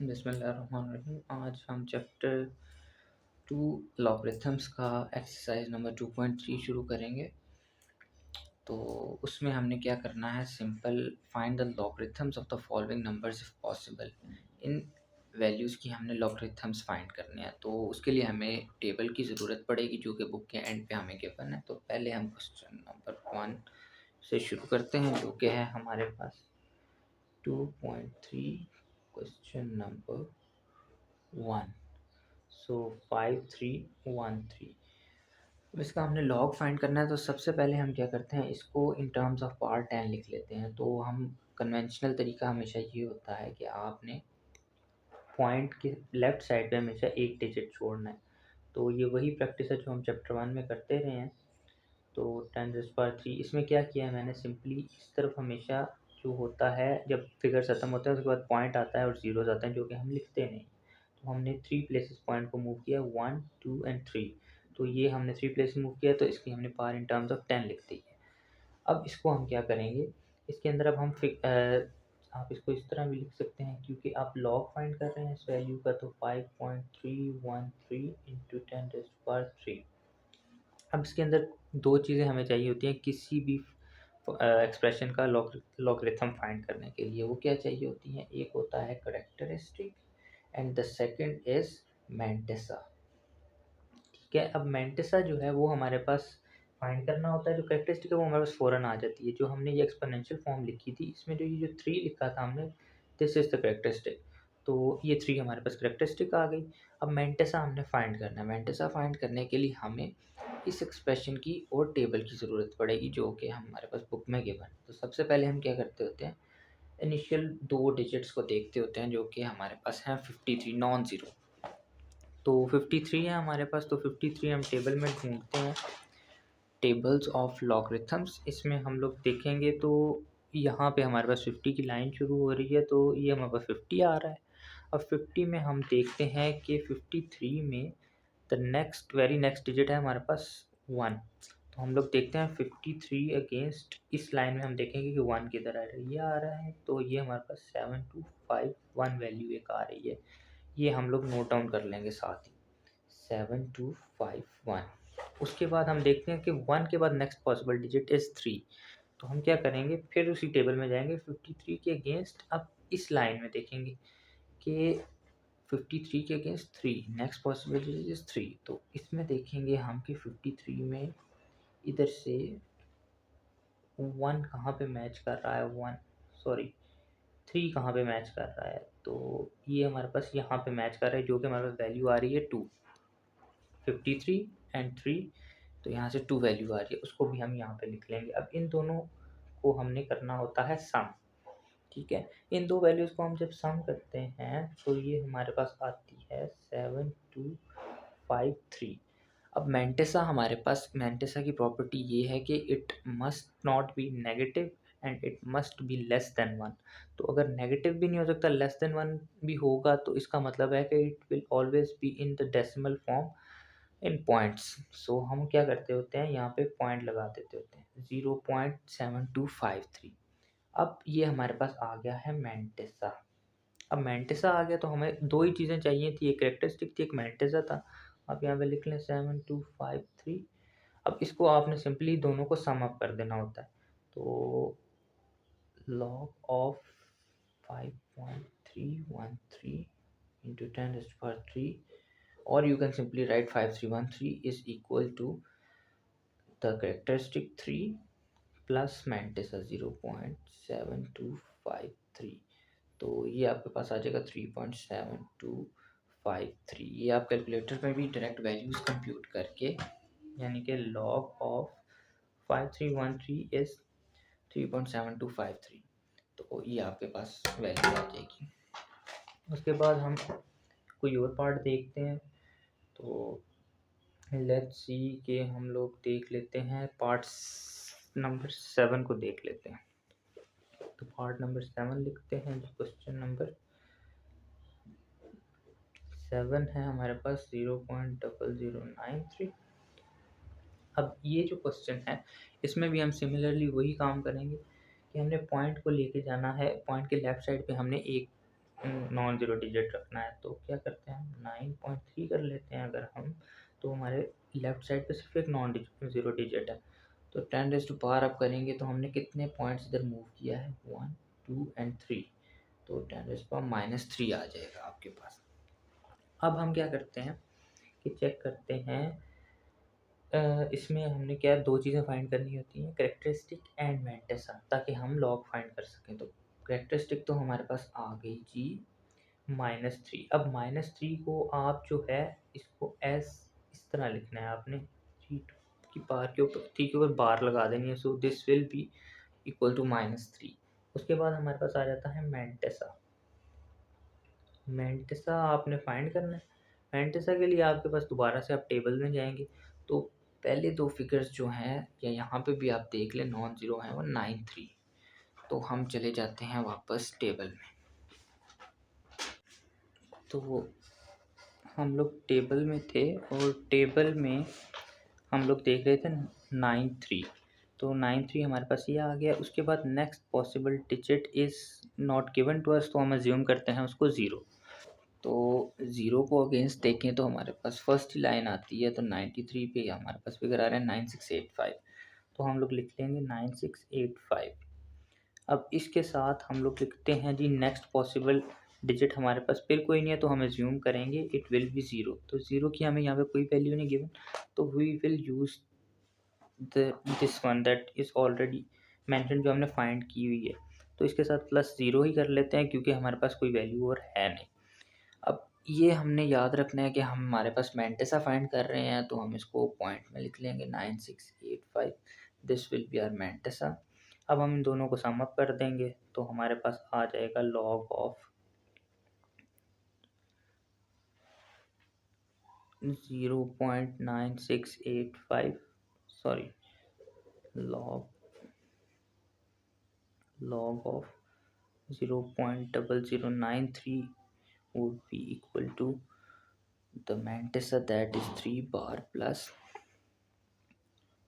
बिस्मिल्लाहिर्रहमानिर्रहीम। आज हम चैप्टर 2 लॉगरिथम्स का एक्सरसाइज नंबर 2.3 शुरू करेंगे। तो उसमें हमने क्या करना है, simple find the logarithms of the following numbers if possible. In values की हमने लॉगरिथम्स फाइंड करने हैं, तो उसके लिए हमें टेबल की ज़रूरत पड़ेगी जो कि बुक के एंड पे हमें गिवन है। तो पहले हम क्वेश्चन नंबर 1 से शुरू करते हैं, जो कि है हमारे पास 2.3 क्वेश्चन नंबर 1। सो 5313। अब इसका हमने लॉग फाइंड करना है, तो सबसे पहले हम क्या करते हैं, इसको इन टर्म्स ऑफ पावर 10 लिख लेते हैं। तो हम कन्वेंशनल तरीका हमेशा ये होता है कि आपने पॉइंट के लेफ़्ट साइड पे हमेशा एक डिजिट छोड़ना है। तो ये वही प्रैक्टिस है जो हम चैप्टर 1 में करते रहे हैं। तो 10⁻³ इसमें क्या किया है मैंने, सिंपली इस तरफ हमेशा जो होता है, जब फिगर ख़त्म होता है उसके बाद पॉइंट आता है और ज़ीरोज़ आते हैं, जो कि हम लिखते नहीं। तो हमने 3 प्लेसेस पॉइंट को मूव किया, 1 2 एंड 3। तो ये हमने 3 प्लेसेस मूव किया, तो इसकी हमने पावर इन टर्म्स ऑफ 10 लिख दी है। अब इसको हम क्या करेंगे, इसके अंदर अब हम आप इसको इस तरह भी लिख सकते हैं, क्योंकि आप लॉग फाइंड कर रहे हैं इस वैल्यू का। तो 5.313 इंटू 10⁻3। अब इसके अंदर दो चीज़ें हमें चाहिए होती हैं किसी भी एक्सप्रेशन का लॉगरिथम फाइंड करने के लिए। वो क्या चाहिए होती हैं, एक होता है characteristic and the second is mantissa. ठीक है, अब मैंटिसा जो है वो हमारे पास फाइंड करना होता है। जो करेक्टरिस्टिक है वो हमारे पास फ़ौरन आ जाती है। जो हमने ये एक्सपोनेंशियल फॉर्म लिखी थी, इसमें जो ये जो 3 लिखा था हमने, दिस इज़ द करेक्टरिस्टिक। तो ये 3 हमारे पास करेक्टरिस्टिक आ गई। अब मैंटिसा हमने फाइंड करना है। मैंटिसा फाइंड करने के लिए हमें इस एक्सप्रेशन की और टेबल की ज़रूरत पड़ेगी, जो कि हमारे पास बुक में गिवन है। तो सबसे पहले हम क्या करते होते हैं, इनिशियल 2 डिजिट्स को देखते होते हैं, जो कि हमारे पास हैं 53 नॉन ज़ीरो। तो 53 है हमारे पास, तो 53 हम टेबल में ढूँढते हैं, टेबल्स ऑफ लॉगरिथम्स। इसमें हम लोग देखेंगे तो यहाँ पे हमारे पास 50 की लाइन शुरू हो रही है, तो ये हमारे पास 50 आ रहा है। अब 50 में हम देखते हैं कि 53 में द वेरी नेक्स्ट डिजिट है हमारे पास 1। तो हम लोग देखते हैं 53 अगेंस्ट इस लाइन में हम देखेंगे कि 1 किधर आ रहा है, ये आ रहा है। तो ये हमारे पास 7251 वैल्यू एक आ रही है। ये हम लोग नोट डाउन कर लेंगे साथ ही, 7251। उसके बाद हम देखते हैं कि 1 के बाद नेक्स्ट पॉसिबल डिजिट इज़ 3। तो हम क्या करेंगे, फिर उसी टेबल में जाएंगे 53 के अगेंस्ट। अब इस लाइन में देखेंगे कि 53 के अगेंस्ट 3, नेक्स्ट पॉसिबिलिटी इज़ 3। तो इसमें देखेंगे हम कि 53 में इधर से 1 कहाँ पे मैच कर रहा है, 3 कहाँ पे मैच कर रहा है। तो ये हमारे पास यहाँ पे मैच कर रहा है, जो कि हमारे पास वैल्यू आ रही है 2। 53 एंड 3, तो यहाँ से 2 वैल्यू आ रही है, उसको भी हम यहाँ पे लिख लेंगे। अब इन दोनों को हमने करना होता है सम। ठीक है, इन दो वैल्यूज़ को हम जब सम करते हैं, तो ये हमारे पास आती है 7253। अब मैंटिसा की प्रॉपर्टी ये है कि it must not be negative and it must be less than 1। तो अगर नेगेटिव भी नहीं हो सकता, लेस देन 1 भी होगा, तो इसका मतलब है कि it will always be in the decimal form in points. So हम क्या करते होते हैं, यहाँ पे पॉइंट लगा देते होते हैं, 0.7253। अब ये हमारे पास आ गया है मैंटिसा। अब मैंटिसा आ गया, तो हमें दो ही चीज़ें चाहिए थी, एक कैरेक्टरिस्टिक थी, एक मैंटिसा था। आप यहाँ पे लिख लें 7253। अब इसको आपने सिंपली दोनों को सम अप कर देना होता है। तो log of 5.313 into 10⁻3, or you can simply write 5313 is equal to the characteristic 3 plus mantissa 0.7253। तो ये आपके पास आ जाएगा 3.7253। ये आप कैलकुलेटर में भी डायरेक्ट वैल्यूज़ कंप्यूट करके, यानी कि लॉग ऑफ 5313 इज़ 3.7253, तो ये आपके पास वैल्यू आ जाएगी। उसके बाद हम कोई और पार्ट देखते हैं। तो लेट्स सी के हम लोग देख लेते हैं पार्ट्स नंबर 7 को देख लेते हैं। तो पार्ट नंबर 7 लिखते हैं। जो क्वेश्चन नंबर 7 है हमारे पास 0.0093। अब ये जो क्वेश्चन है, इसमें भी हम सिमिलरली वही काम करेंगे कि हमने पॉइंट को लेके जाना है। पॉइंट के लेफ़्ट साइड पे हमने एक नॉन ज़ीरो डिजिट रखना है, तो क्या करते हैं हम 9.3 कर लेते हैं अगर हम, तो हमारे लेफ़्ट साइड पे सिर्फ एक ज़ीरो डिजिट है। तो 10 रेज़ टू पावर अप करेंगे तो हमने कितने पॉइंट्स इधर मूव किया है, 1 2 एंड 3, तो 10 रेज़ टू पावर -3 आ जाएगा आपके पास। अब हम क्या करते हैं कि चेक करते हैं, इसमें हमने क्या 2 चीज़ें फाइंड करनी होती हैं, कैरेक्टरिस्टिक एंड मैंटेसा, ताकि हम लॉग फाइंड कर सकें। तो कैरेक्टरिस्टिक तो हमारे पास आ गई जी -3। अब -3 को आप जो है इसको इस तरह लिखना है आपने, 3 की पावर के ऊपर 3 के ऊपर बार लगा देनी है, so this will be equal to -3। उसके बाद हमारे पास आ जाता है मैंटेसा। मैंटेसा आपने फाइंड करना है। मैंटेसा के लिए आपके पास दोबारा से आप टेबल में जाएंगे, तो पहले 2 फिगर्स जो हैं, या यहाँ पे भी आप देख लें नॉन ज़ीरो है, वो 9 3। तो हम चले जाते हैं वापस टेबल में। तो हम लोग टेबल में थे और टेबल में हम लोग देख रहे थे 9 3, तो 9 3 हमारे पास ये आ गया। उसके बाद next possible digit is not given to us, तो हम अज्यूम करते हैं उसको ज़ीरो। तो ज़ीरो को अगेंस्ट देखें तो हमारे पास फर्स्ट लाइन आती है, तो 93 पे हमारे पास फिगर आ रहा है 9685, तो हम लोग लिख लेंगे 9685। अब इसके साथ हम लोग लिखते हैं जी नेक्स्ट पॉसिबल डिजिट हमारे पास फिर कोई नहीं है, तो हम एज्यूम करेंगे इट विल बी ज़ीरो। तो ज़ीरो की हमें यहाँ पे कोई वैल्यू नहीं गिवन, तो we will use this one that is already mention, जो हमने फाइंड की हुई है। तो इसके साथ प्लस ज़ीरो ही कर लेते हैं, क्योंकि हमारे पास कोई वैल्यू और है नहीं। अब ये हमने याद रखना है कि हमारे पास मैंटेसा फाइंड कर रहे हैं, तो हम इसको पॉइंट में लिख लेंगे 9685, दिस विल बी आवर मैंटेसा। अब हम इन दोनों को सम अप कर देंगे, तो हमारे पास आ जाएगा log of 0.9685, sorry, log of 0.0093 would be equal to the mantissa, that is 3 bar plus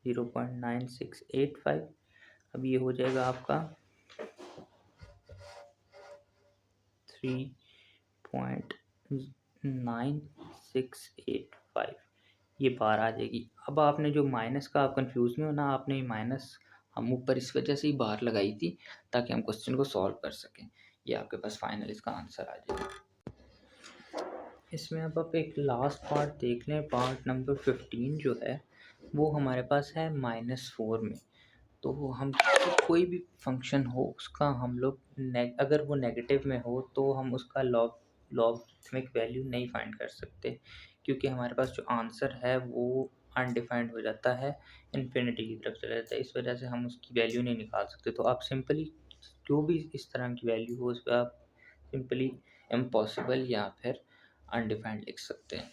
0.9685। अब ये हो जाएगा आपका 3.9685, ये बार आ जाएगी। अब आपने जो माइनस का, आप कंफ्यूज नहीं होना, आपने माइनस हम ऊपर इस वजह से ही बार लगाई थी ताकि हम क्वेश्चन को सॉल्व कर सकें। ये आपके पास फाइनल इसका आंसर आ जाएगा। इसमें अब आप एक लास्ट पार्ट देख लें, पार्ट नंबर 15 जो है वो हमारे पास है -4 में। तो हम कोई भी फंक्शन हो उसका हम लोग अगर वो नेगेटिव में हो तो हम उसका लॉगरिथमिक वैल्यू नहीं फाइंड कर सकते, क्योंकि हमारे पास जो आंसर है वो अनडिफाइंड हो जाता है, इन्फिनिटी की तरफ चला जाता है। इस वजह से हम उसकी वैल्यू नहीं निकाल सकते। तो आप सिंपली जो भी इस तरह की वैल्यू हो उस पर आप सिंपली इम्पॉसिबल या फिर अनडिफाइंड लिख सकते हैं।